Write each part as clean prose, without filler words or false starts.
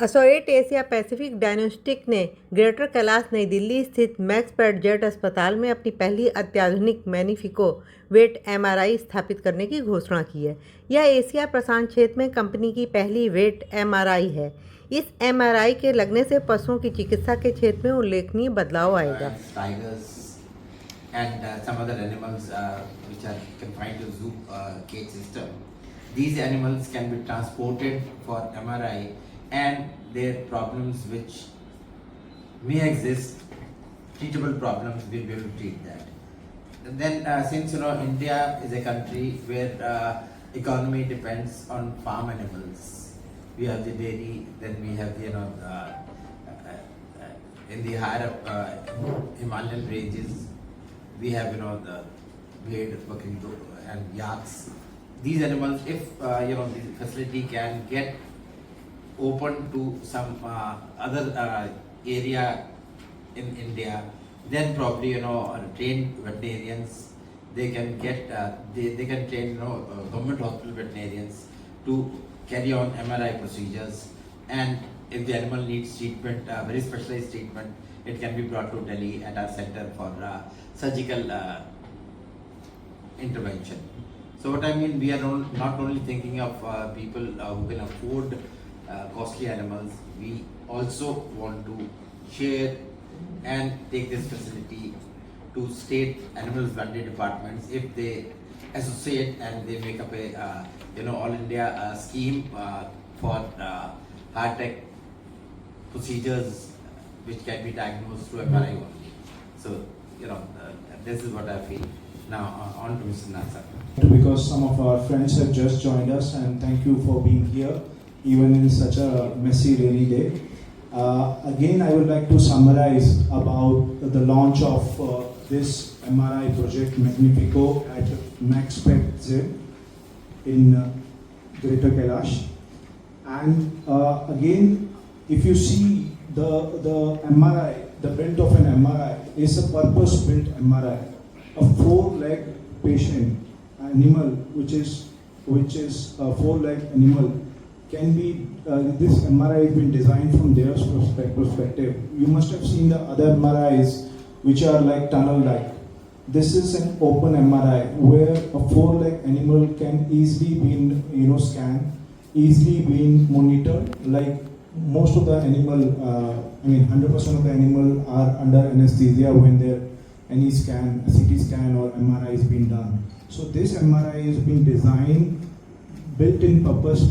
एसोएट Asia Pacific diagnostic ने greater Kailash नई दिल्ली स्थित मैक्सपेट जेट अस्पताल में अपनी पहली अत्याधुनिक मैग्निफिको वेट एमआरआई स्थापित करने की घोषणा की है। यह एशिया प्रशांत क्षेत्र में कंपनी की पहली वेट एमआरआई है। इस एमआरआई के लगने से पशुओं की चिकित्सा के क्षेत्र में उल्लेखनीय बदलाव आएगा। And some other animals which are confined to zoo cage system. These animals can be transported for MRI and their problems which may exist, treatable problems, we'll be able to treat that. And then since India is a country where economy depends on farm animals, we have the dairy, then we have in the higher up Himalayan ranges, we have the blade, bucking and yaks. These animals, if the facility can get open to some other area in India, then probably trained veterinarians, they can get they can train government hospital veterinarians to carry on MRI procedures, and if the animal needs treatment, very specialized treatment, it can be brought to Delhi at our center for surgical intervention. So what I mean, we are not only thinking of people who can afford costly animals, we also want to share and take this facility to state animal husbandry departments if they associate and they make up a all India scheme for high tech procedures which can be diagnosed through MRI only. So this is what I feel. Now on to Mr. Nasser. Because some of our friends have just joined us, and thank you for being here even in such a messy rainy day. Again, I would like to summarize about the launch of this MRI project Magnifico at MaxPet Z in Greater Kailash. And again, if you see the MRI, the build of an MRI is a purpose-built MRI. A 4-leg patient animal, which is a 4-leg animal, can be this MRI has been designed from their perspective. You must have seen the other MRIs which are like tunnel-like. This is an open MRI where a 4-leg animal can easily be scanned, easily be monitored. Like most of the animal, 100% of the animal are under anesthesia when any scan, CT scan or MRI is being done. So this MRI is being designed, built in purpose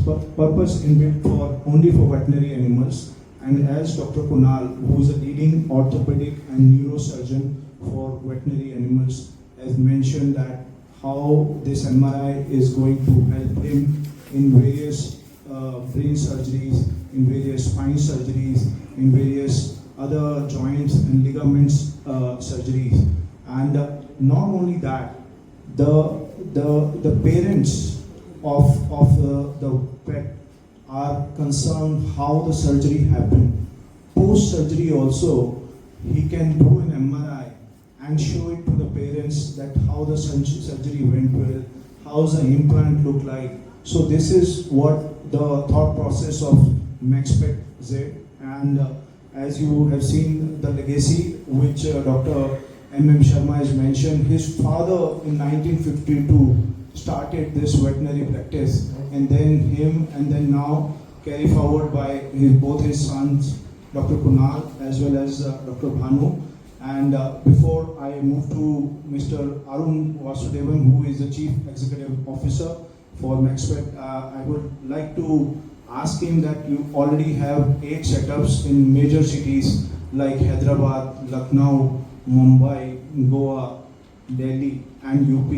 inbuilt for only for veterinary animals. And as Dr. Kunal, who is a leading orthopedic and neurosurgeon for veterinary animals, has mentioned that how this MRI is going to help him in various brain surgeries, in various spine surgeries, in various other joints and ligaments surgeries. And not only that, the parents of the pet are concerned how the surgery happened. Post surgery also, he can do an MRI and show it to the parents that how the surgery went well, how's the implant look like. So this is what the thought process of MaxPet Z. And as you have seen the legacy which Dr. M.M. Sharma has mentioned, his father in 1952 started this veterinary practice, and then him, and then now carry forward by both his sons, Dr. Kunal as well as Dr. Bhanu. And before I move to Mr. Arun Vasudevan, who is the Chief Executive Officer for MaxPet, I would like to ask him that you already have 8 setups in major cities like Hyderabad, Lucknow, Mumbai, Goa, Delhi and UP.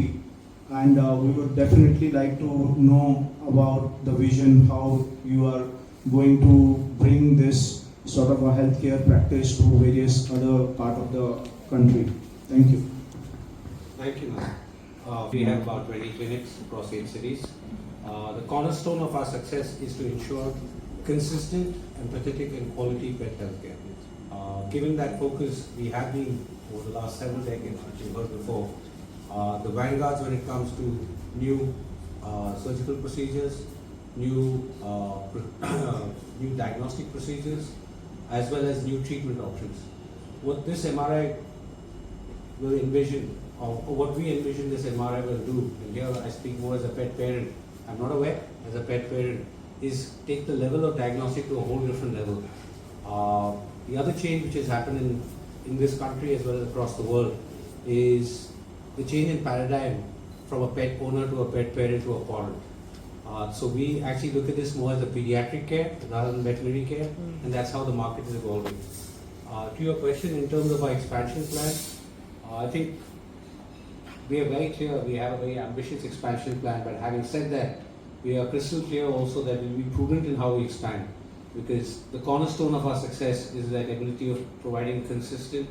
And we would definitely like to know about the vision, how you are going to bring this sort of a healthcare practice to various other part of the country. Thank you. Thank you, ma'am. We have about 20 clinics across 8 cities. The cornerstone of our success is to ensure consistent, empathetic and quality pet healthcare. Given that focus, we have been over the last several decades, which you heard before, the vanguards when it comes to new surgical procedures, new new diagnostic procedures, as well as new treatment options. What this MRI will envision, or what we envision this MRI will do, and here I speak more as a pet parent, I'm not a vet, as a pet parent, is take the level of diagnostic to a whole different level. The other change which has happened in this country as well as across the world is the change in paradigm from a pet owner to a pet parent to a parent. So we actually look at this more as a pediatric care rather than veterinary care, and that's how the market is evolving. To your question, in terms of our expansion plan, I think we are very clear, we have a very ambitious expansion plan, but having said that, we are crystal clear also that we will be prudent in how we expand, because the cornerstone of our success is that ability of providing consistent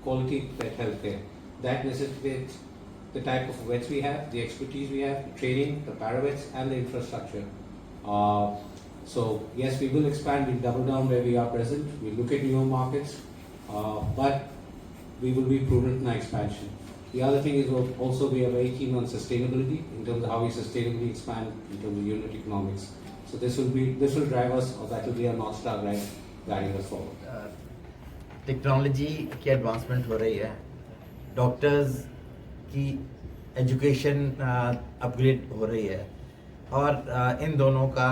quality pet health care. That necessitates the type of vets we have, the expertise we have, the training, the paravets, and the infrastructure. So yes, we will expand, we'll double down where we are present, we'll look at newer markets, but we will be prudent in our expansion. The other thing is also we are very keen on sustainability in terms of how we sustainably expand in terms of unit economics. So this will drive us, or that will be our North Star guiding us forward. Technology की advancement हो रही है, doctors की education upgrade हो रही है, और इन दोनों का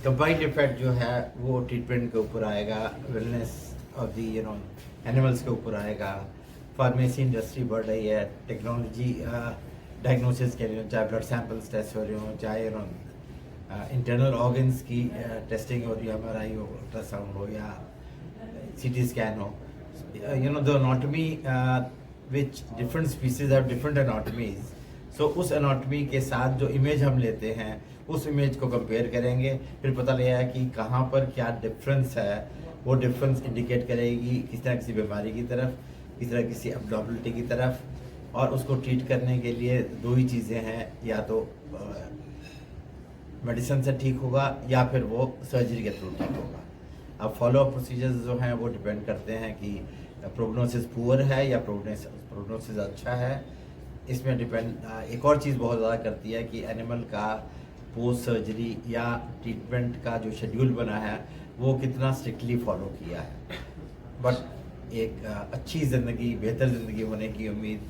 कंबाइंड इफेक्ट जो है वो ट्रीटमेंट के ऊपर आएगा, वेलनेस ऑफ दी एनिमल्स के ऊपर आएगा। फार्मेसी इंडस्ट्री बढ़ रही है, टेक्नोलॉजी डायग्नोसिस के लिए, चाहे ब्लड सैंपल्स टेस्ट हो रहे हों, चाहे इंटरनल ऑर्गन्स की टेस्टिंग हो रही है, MRI हो, अल्ट्रासाउंड हो, या CT scan हो, the anatomy which different species have different anatomies, so उस anatomy के साथ जो इमेज हम लेते हैं उस इमेज को कंपेयर करेंगे, फिर पता लगेगा कि कहाँ पर क्या डिफरेंस है, वो डिफरेंस इंडिकेट करेगी किस तरह किसी बीमारी की तरफ, किस तरह किसी एब्नॉर्मलिटी की तरफ, और उसको ट्रीट करने के लिए दो ही चीज़ें हैं, या तो मेडिसिन से ठीक होगा या फिर वो सर्जरी के थ्रू ठीक होगा। अब फॉलोअप प्रोसीजर्स जो हैं वो डिपेंड करते हैं कि प्रोग्नोसिस पुअर है या प्रोग्नोसिस अच्छा है। इसमें डिपेंड एक और चीज़ बहुत ज़्यादा करती है कि एनिमल का पोस्ट सर्जरी या ट्रीटमेंट का जो शेड्यूल बना है वो कितना स्ट्रिक्टली फॉलो किया है। बट एक अच्छी ज़िंदगी, बेहतर ज़िंदगी होने की उम्मीद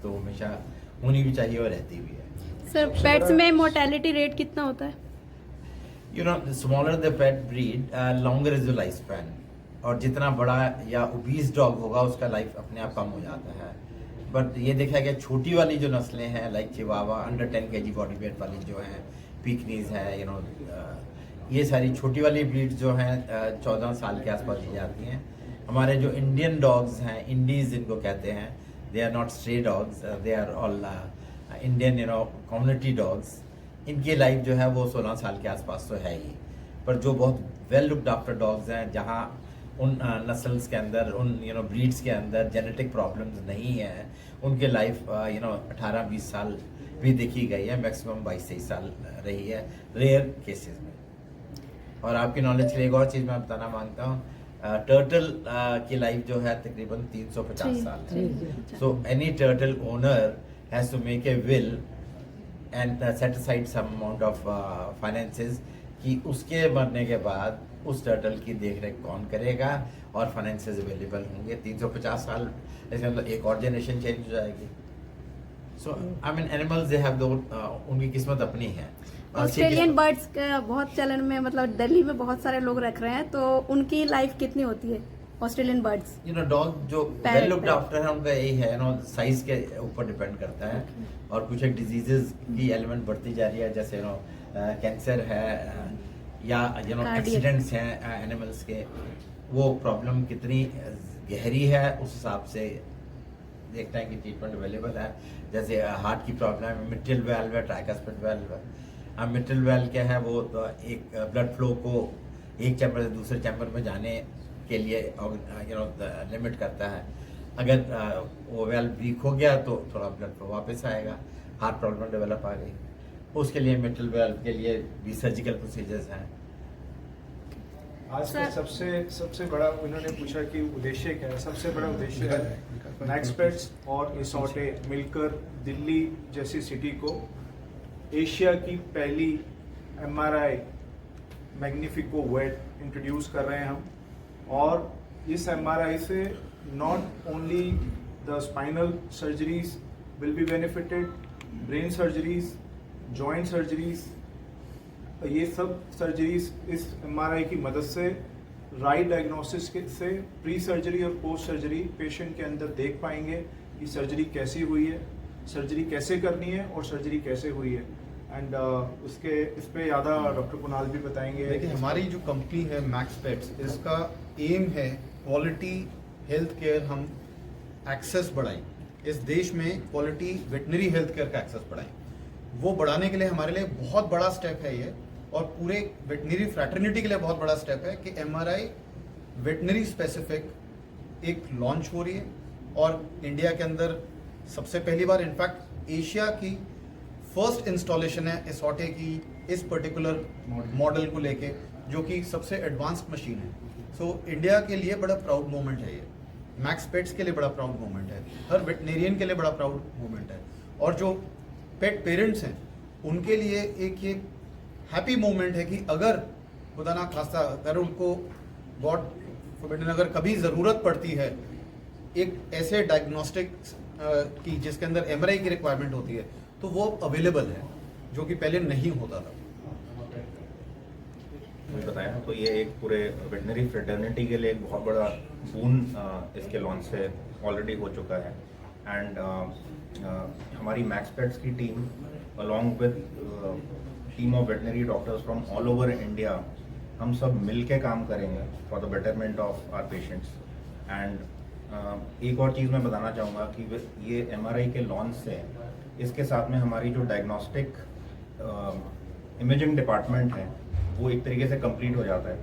तो हमेशा होनी भी चाहिए और रहती भी है। सर, पेट्स में मोर्टेलिटी रेट कितना होता है? Smaller the pet breed longer is the life span, और जितना बड़ा या ओबीस डॉग होगा उसका लाइफ अपने आप कम हो जाता है। बट ये देखा गया छोटी वाली जो नस्लें हैं, like chihuahua, under 10 kg body weight वाली जो हैं, पिकनीज है, ये सारी छोटी वाली ब्रीड जो हैं 14 साल के आसपास दी जाती हैं। हमारे जो इंडियन डॉग्स हैं, इंडीज जिनको कहते हैं, they are not stray dogs, they are all Indian community dogs, इनकी लाइफ जो है वो 16 साल के आसपास तो है ही। पर जो बहुत वेल लुक्ड आफ्टर डॉग्स हैं, जहाँ उन नस्ल्स के अंदर, उन ब्रीड्स के अंदर जेनेटिक प्रॉब्लम्स नहीं है, उनके लाइफ 18-20 साल भी देखी गई है, मैक्सिमम 22-23 साल रही है रेयर केसेस में। और आपकी नॉलेज के लिए एक और चीज़ मैं बताना मांगता हूँ, टर्टल की लाइफ जो है तकरीबन 350 साल है। So any turtle owner has to make a will and set aside some amount of finances कि उसके मरने के बाद उस टर्टल की देख रेख कौन करेगा और फाइनेंसेस अवेलेबल होंगे। 350 साल, इसका मतलब एक और जनरेशन चेंज हो जाएगी। So I mean animals they have उनकी किस्मत अपनी है। ऑस्ट्रेलियन बर्ड्स का बहुत चलन में, मतलब दिल्ली में बहुत सारे लोग रख रहे हैं, तो उनकी लाइफ कितनी होती है ऑस्ट्रेलियन बर्ड्स? डॉग जो वेल लुक्ड आफ्टर है उनका यही है, साइज के ऊपर डिपेंड करता है। और कुछ एक डिजीजेस की एलिमेंट बढ़ती जा रही है, जैसे कैंसर है या एक्सीडेंट्स हैं एनिमल्स के, वो प्रॉब्लम कितनी गहरी है उस हिसाब से देखते हैं कि ट्रीटमेंट अवेलेबल है। जैसे हार्ट की प्रॉब्लम है, मिट्रल वाल्व है, ट्राइकस्पिड वाल्व है। अब मिट्रल वाल्व क्या है, वो एक ब्लड फ्लो को एक चैम्बर से दूसरे चैम्बर में जाने के लिए लिमिट करता है। अगर वो वाल्व वीक हो गया तो थोड़ा ब्लड फ्लो वापस आएगा, हार्ट प्रॉब्लम डेवलप आ गई, उसके लिए मिट्रल वाल्व के लिए भी सर्जिकल प्रोसीजर्स हैं। आज का सबसे बड़ा उन्होंने पूछा कि उद्देश्य क्या है। सबसे बड़ा उद्देश्य है मैक्स पेट्स और इसोटे मिलकर दिल्ली जैसी सिटी को एशिया की पहली MRI मैग्निफिको वेट इंट्रोड्यूस कर रहे हैं हम, और इस MRI से not only the spinal surgeries will be benefited, brain surgeries, joint surgeries, ये सब सर्जरीज इस MRI की मदद से राइट डायग्नोसिस से प्री सर्जरी और पोस्ट सर्जरी पेशेंट के अंदर देख पाएंगे कि सर्जरी कैसी हुई है, सर्जरी कैसे करनी है और सर्जरी कैसे हुई है। एंड उसके इस पे ज़्यादा डॉक्टर कुणाल भी बताएंगे। देखिए, हमारी जो कंपनी है मैक्स पेट्स, इसका एम है क्वालिटी हेल्थ केयर हम एक्सेस बढ़ाएं, इस देश में क्वालिटी वेटनरी हेल्थ केयर का एक्सेस बढ़ाएं। वो बढ़ाने के लिए हमारे लिए बहुत बड़ा स्टेप है ये, और पूरे वेटनरी फ्रैटर्निटी के लिए बहुत बड़ा स्टेप है कि MRI वेटनरी स्पेसिफिक एक लॉन्च हो रही है, और इंडिया के अंदर सबसे पहली बार, इनफैक्ट एशिया की फर्स्ट इंस्टॉलेशन है एसोटे की इस पर्टिकुलर मॉडल को लेके, जो कि सबसे एडवांस्ड मशीन है। सो इंडिया के लिए बड़ा प्राउड मोमेंट है ये, मैक्स पेट्स के लिए बड़ा प्राउड मोमेंट है, हर वेटनेरियन के लिए बड़ा प्राउड मोमेंट है, और जो पेट पेरेंट्स हैं उनके लिए एक ये हैप्पी मोमेंट है कि अगर खुदा ना खास्ता अगर उनको गॉड फॉरबिड अगर कभी ज़रूरत पड़ती है एक ऐसे डायग्नोस्टिक की जिसके अंदर MRI की रिक्वायरमेंट होती है, तो वो अवेलेबल है, जो कि पहले नहीं होता था। मुझे बताया तो ये एक पूरे वेटनरी फ्रेटर्निटी के लिए एक बहुत बड़ा बून इसके लॉन्च से ऑलरेडी हो चुका है। एंड हमारी मैक्स पेट्स की team along with team of veterinary doctors from all over India, हम सब मिल के काम करेंगे for the betterment of our patients. And एक और चीज़ मैं बताना चाहूँगा कि ये MRI के लॉन्च से इसके साथ में हमारी जो डायग्नोस्टिक इमेजिंग डिपार्टमेंट है वो एक तरीके से कंप्लीट हो जाता है,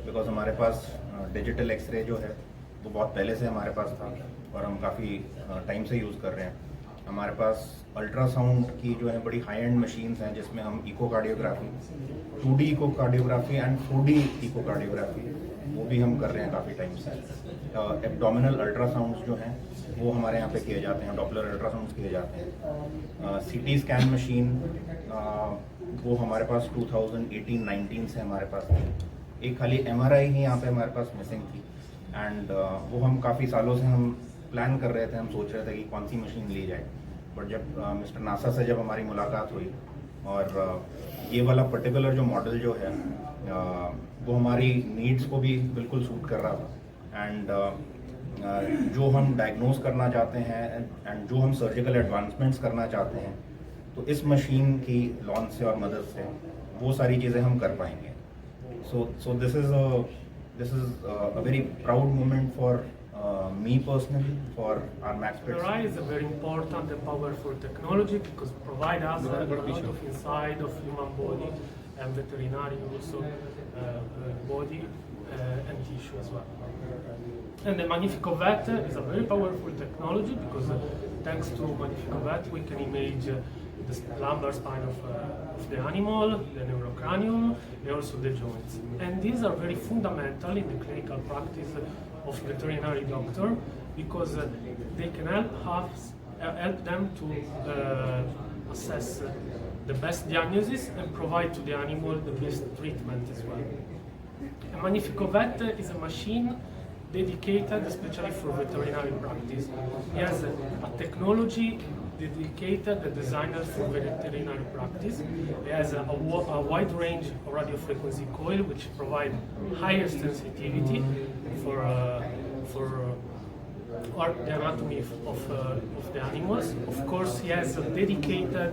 बिकॉज हमारे पास डिजिटल एक्सरे जो है वो बहुत पहले से हमारे पास था और हम काफ़ी टाइम से यूज़ कर रहे हैं। हमारे पास अल्ट्रासाउंड की जो है बड़ी हाई एंड मशीन्स हैं जिसमें हम echocardiography, 2D echocardiography and 4D echocardiography वो भी हम कर रहे हैं काफ़ी टाइम से। एब्डोमिनल अल्ट्रासाउंड्स जो हैं वो हमारे यहाँ पे किए जाते हैं, डॉपलर अल्ट्रासाउंड्स किए जाते हैं। CT स्कैन मशीन वो हमारे पास 2018-19 से हमारे पास थी, एक खाली MRI ही यहाँ पे हमारे पास मिसिंग थी। एंड वो हम काफ़ी सालों से हम प्लान कर रहे थे, हम सोच रहे थे कि कौन सी मशीन ली जाए, बट जब मिस्टर नासा से जब हमारी मुलाकात हुई और ये वाला पर्टिकुलर जो मॉडल जो है वो हमारी नीड्स को भी बिल्कुल सूट कर रहा था। एंड जो हम डायग्नोज करना चाहते हैं एंड जो हम सर्जिकल एडवांसमेंट्स करना चाहते हैं, तो इस मशीन की लॉन्च से और मदद से वो सारी चीज़ें हम कर पाएंगे। So this is a very proud moment for me personally, for our Max Pets. MRI is a very important and powerful technology because it provides us a lot of insight of human body and veterinary also body and tissue as well. And the Magnifico Vet is a very powerful technology because thanks to Magnifico Vet we can image the lumbar spine of the animal, the neurocranium, and also the joints. And these are very fundamental in the clinical practice of veterinary doctor because they can help them to assess the best diagnosis and provide to the animal the best treatment as well. A Magnifico Vet is a machine dedicated especially for veterinary practice. It has a technology dedicated, the designer for veterinary practice. It has a wide range of radio frequency coil which provide higher sensitivity for the anatomy of the animals. Of course, he has a dedicated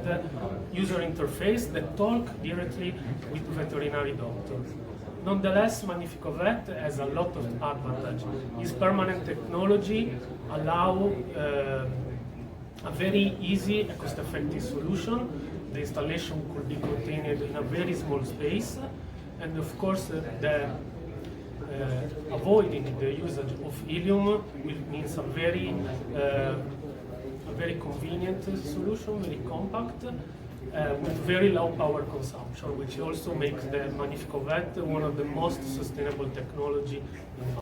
user interface that talk directly with veterinary doctors. Nonetheless, Magnifico Vet has a lot of advantage. Its permanent technology allow a very easy and cost-effective solution. The installation could be contained in a very small space, and of course, avoiding the usage of helium means a very convenient solution, very compact, with very low power consumption, which also makes the Magnifico Vet one of the most sustainable technology in